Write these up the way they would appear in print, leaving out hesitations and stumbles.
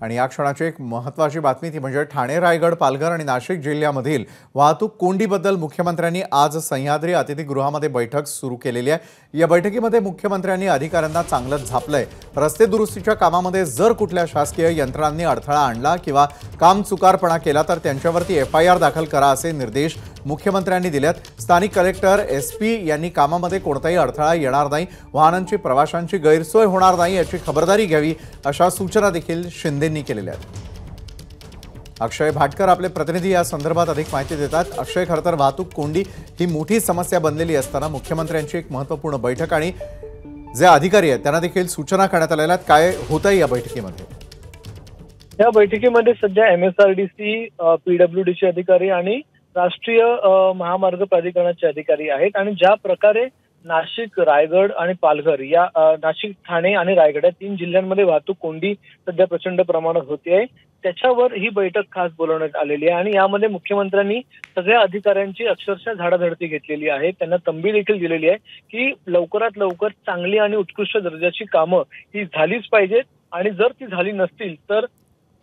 आणि या क्षणाची एक महत्त्वाची बातमी ती म्हणजे ठाणे, रायगड, पालघर आणि नाशिक जिल्ह्यामधील वाहतूक कोंडीबद्दल मुख्यमंत्र्यांनी आज सह्याद्री अतिथीगृहामध्ये बैठक सुरू केलेली आहे। या बैठकीमध्ये मुख्यमंत्र्यांनी अधिकाऱ्यांना चांगलंच झापलंय। रस्ते दुरुस्तीच्या कामामध्ये जर कुठल्या शासकीय यंत्रणांनी अडथळा आणला किंवा काम चुकारपणा केला तर त्यांच्यावरती FIR दाखल करा असे निर्देश मुख्यमंत्र्यांनी दिलेत। स्थानिक कलेक्टर SP यांनी कामामध्ये कोणताही अडथळा येणार नाही, वाहनांची प्रवाशांची गैरसोय होणार नाही याची खबरदारी घ्यावी अशा सूचना देखील शिंदेंनी केलेल्या आहेत। अक्षय भाटकर आपले प्रतिनिधी या संदर्भात अधिक माहिती देतात। अक्षय, खरं तर वाहतूक कोंडी ही मोठी समस्या बनलेली असताना मुख्यमंत्र्यांची एक महत्त्वपूर्ण बैठक आणि जे अधिकारी आहेत त्यांना देखील सूचना करण्यात आलेल्या आहेत। काय होतंय या बैठकीमध्ये? या बैठकीमध्ये सध्या MSRDC, PWD चे अधिकारी आणि राष्ट्रीय महामार्ग प्राधिकरणाचे अधिकारी आहेत आणि ज्या प्रकारे नाशिक, रायगड आणि पालघर या नाशिक, ठाणे आणि रायगड या 3 जिल्ह्यांमध्ये वाहतूक कोंडी सध्या प्रचंड प्रमाणात होते, त्याच्यावर ही बैठक खास बोलवण्यात आलेली आहे। आणि यामध्ये मुख्यमंत्र्यांनी सगळ्या अधिकाऱ्यांची अक्षरशः झाडाझडती घेतलेली आहे। त्यांना तंबी देखील दिलेली आहे की लवकरात लवकर चांगली आणि उत्कृष्ट दर्जाची कामं ही झालीच पाहिजेत आणि जर ती झाली नसतील तर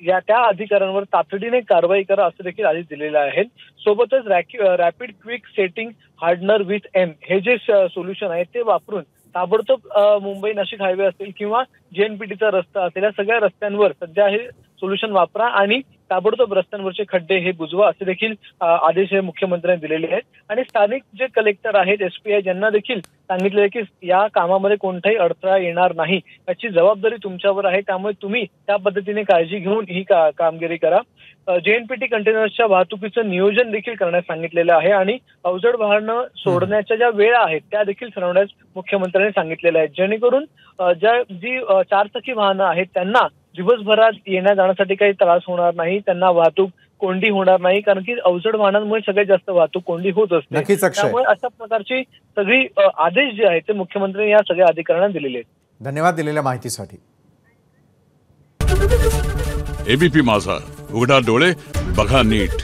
त्या अधिकाऱ्यांवर तातडीने कारवाई करा असं देखील आदेश दिलेले आहेत। सोबतच rapid quick setting hardener with M हे जे सोल्युशन आहे ते वापरून ताबडतोब मुंबई नाशिक हायवे असेल किंवा JNPTचा रस्ता असेल या सगळ्या रस्त्यांवर सध्या हे सोल्युशन वापरा आणि ताबडतोब रस्त्यांवरचे खड्डे हे बुजवा असे देखील आदेश हे मुख्यमंत्र्यांनी दिलेले आहेत। आणि स्थानिक जे कलेक्टर आहेत SPI ज्यांना देखील सांगितले आहे की या कामामध्ये कोणताही अडथळा येणार नाही, याची जबाबदारी तुमच्यावर आहे, त्यामुळे तुम्ही त्या पद्धतीने काळजी घेऊन ही कामगिरी करा। JNPT कंटेनर्सच्या वाहतुकीचं नियोजन देखील करण्यास सांगितलेलं आहे आणि अवजड वाहनं सोडण्याच्या ज्या वेळा आहेत त्या देखील ठरवण्यास मुख्यमंत्र्यांनी सांगितलेल्या आहेत, जेणेकरून जी 4 चाकी वाहनं आहेत त्यांना दिवसभरात येण्या जाण्यासाठी काही त्रास होणार नाही, त्यांना वाहतूक कोंडी होणार नाही, कारण की अवजड वाहनांमुळे सगळ्यात जास्त वाहतूक कोंडी होत असते। त्यामुळे अशा प्रकारची सगळी आदेश जे आहेत ते मुख्यमंत्र्यांनी या सगळ्या अधिकाऱ्यांना दिलेले आहेत। धन्यवाद दिलेल्या माहितीसाठी। ABP माझा, उघडा डोळे बघा नीट।